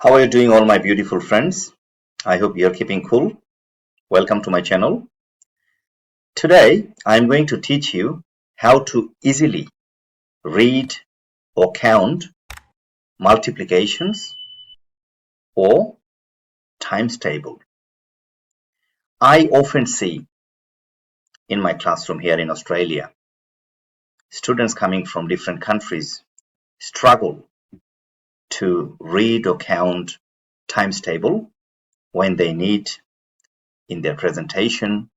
How are you doing, all my beautiful friends? I hope you're keeping cool. Welcome to my channel. Today, I'm going to teach you how to easily read or count multiplications or times table. I often see in my classroom here in Australia, students coming from different countries struggle to read or count times table when they need in their presentation,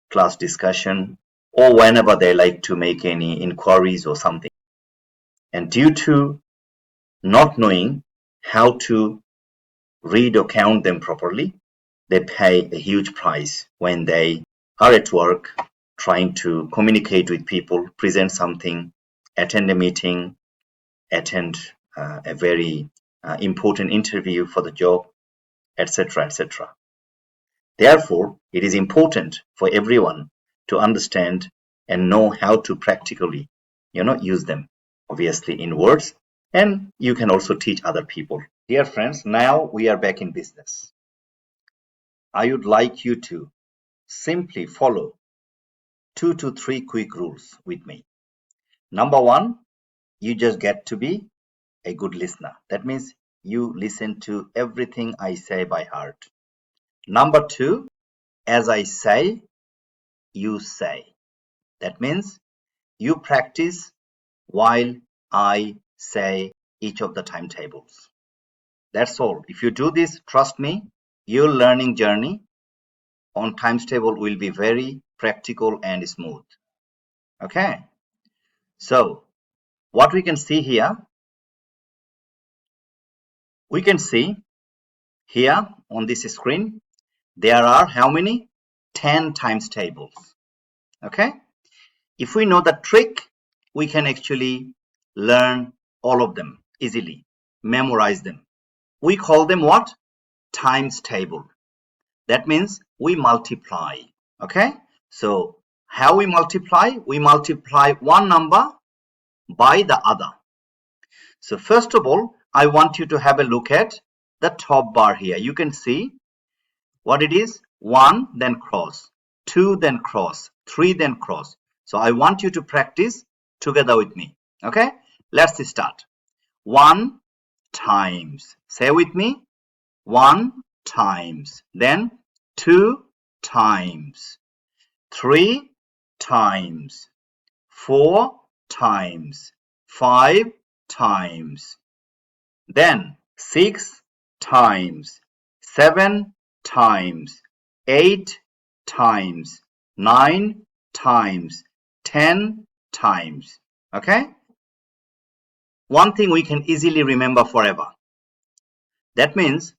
class discussion, or whenever they like to make any inquiries or something. And due to not knowing how to read or count them properly, they pay a huge price when they are at work trying to communicate with people, present something, attend a meeting, attend a very important interview for the job, etc., etc. Therefore, it is important for everyone to understand and know how to practically, use them, obviously in words, and you can also teach other people. Dear friends, now we are back in business. I would like you to simply follow 2 to 3 quick rules with me. Number 1, you just get to be a good listener. That means you listen to everything I say by heart. Number 2, as I say, you say. That means you practice while I say each of the timetables. That's all. If you do this, trust me, your learning journey on times table will be very practical and smooth. Okay. So what we can see here, we can see here on this screen, there are how many? 10 times tables. Okay. If we know the trick, we can actually learn all of them easily, memorize them. We call them what? Times table. That means we multiply. Okay. So how we multiply? We multiply one number by the other. So first of all, I want you to have a look at the top bar here. You can see what it is. 1, then cross, 2, then cross, 3, then cross. So I want you to practice together with me. Okay, let's start. 1 times. Say with me. 1 times. Then 2 times. 3 times. 4 times. 5 times. Then 6 times. 7 times. 8 times. 9 times. 10 times. Okay. One thing we can easily remember forever. That means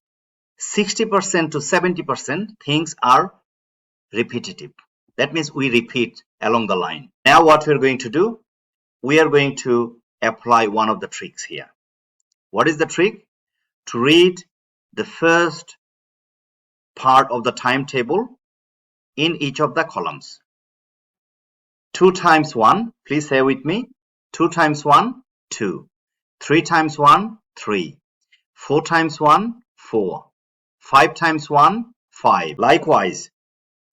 60% to 70% things are repetitive. That means we repeat along the line. Now what we're going to do, we are going to apply one of the tricks here. What is the trick? To read the first part of the timetable in each of the columns. 2 times 1, please say with me. 2 times 1, 2. 3 times 1, 3. 4 times 1, 4. 5 times 1, 5. Likewise,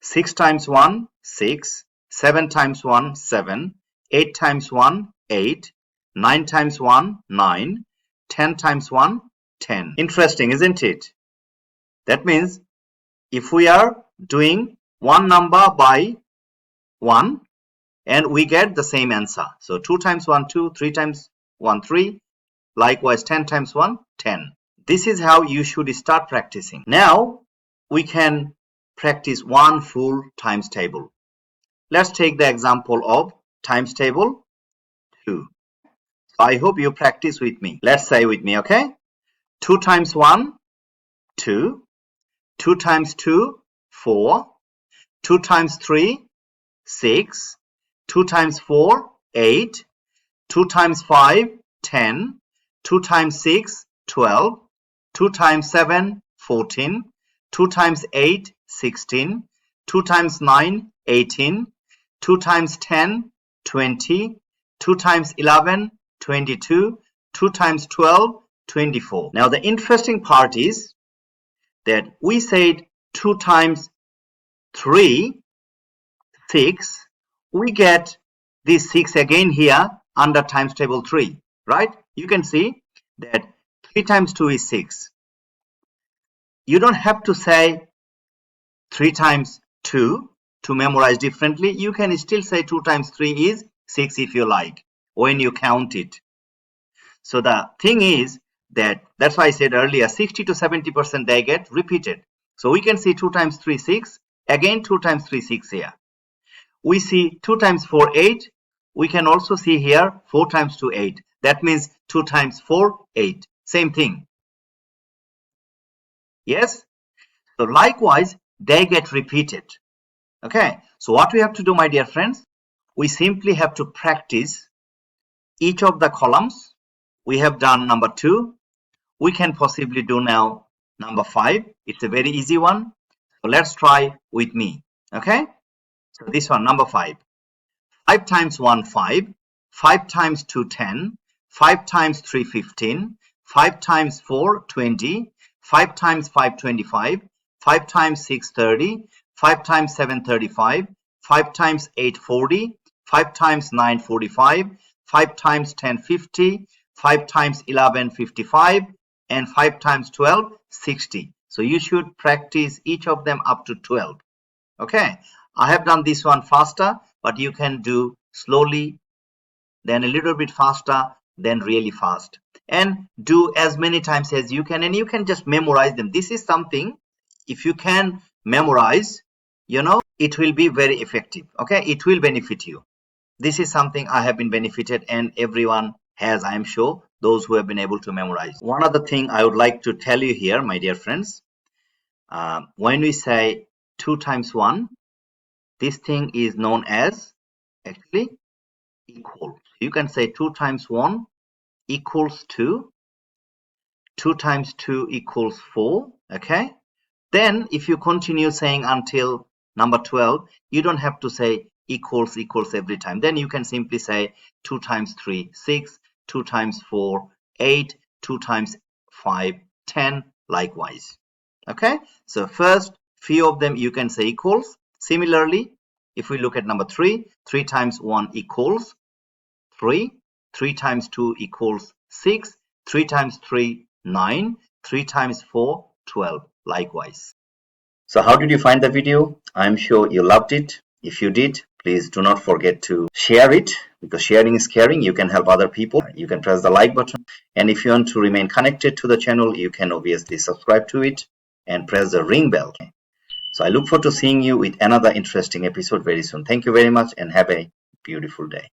6 times 1, 6. 7 times 1, 7. 8 times 1, 8. 9 times 1, 9. 10 times 1, 10. Interesting, isn't it? That means if we are doing one number by 1 and we get the same answer. So 2 times 1, 2. 3 times 1, 3. Likewise, 10 times 1, 10. This is how you should start practicing. Now we can practice one full times table. Let's take the example of times table 2. I hope you practice with me. Let's say with me, okay? 2 times 1, 2. 2 times 2, 4. 2 times 3, 6. 2 times 4, 8. 2 times 5, 10. 2 times 6, 12. 2 times 7, 14. 2 times 8, 16. 2 times 9, 18. 2 times 10, 20. 2 times 11, 22. 2 times 12, 24. Now the interesting part is that we said 2 times 3, 6. We get this 6 again here under times table 3, right? You can see that 3 times 2 is 6. You don't have to say 3 times 2 to memorize differently. You can still say 2 times 3 is 6 if you like, when you count it. So the thing is that's why I said earlier 60 to 70% they get repeated. So we can see 2 times 3 6, again 2 times 3 6 here. We see 2 times 4 8. We can also see here 4 times 2 8. That means 2 times 4 8. Same thing. Yes? So likewise they get repeated. Okay, so what we have to do, my dear friends, we simply have to practice each of the columns. We have done number 2. We can possibly do now number 5. It's a very easy one. So let's try with me. Okay, so this one, number 5. 5 times 1 5, 5 times 2 10, 5 times 3 15, 5 times 4 20, 5 times 5 25, 5 times 6 30, 5 times 7 35, 5 times 8 40, 5 times 9 45, 5 times 10 50, 5 times 11 55, and 5 times 12 60. So you should practice each of them up to 12. Okay, I have done this one faster, but you can do slowly, then a little bit faster, then really fast, and do as many times as you can, and you can just memorize them. This is something, if you can memorize, you know, it will be very effective. Okay, it will benefit you. This is something I have been benefited, and everyone has, I am sure, those who have been able to memorize. One other thing I would like to tell you here, my dear friends, when we say 2 times 1, this thing is known as actually equal. You can say 2 times 1 equals 2, 2 times 2 equals 4. Okay, then if you continue saying until number 12, you don't have to say equals every time. Then you can simply say 2 times 3 6, 2 times 4 8, 2 times 5 10, likewise. Okay, so first few of them you can say equals. Similarly, if we look at number 3, 3 times 1 equals 3, 3 times 2 equals 6, 3 times 3 9, 3 times 4 12, likewise. So how did you find the video? I'm sure you loved it. If you did, please do not forget to share it, because sharing is caring. You can help other people. You can press the like button, and if you want to remain connected to the channel, you can obviously subscribe to it and press the ring bell. So I look forward to seeing you with another interesting episode very soon. Thank you very much and have a beautiful day.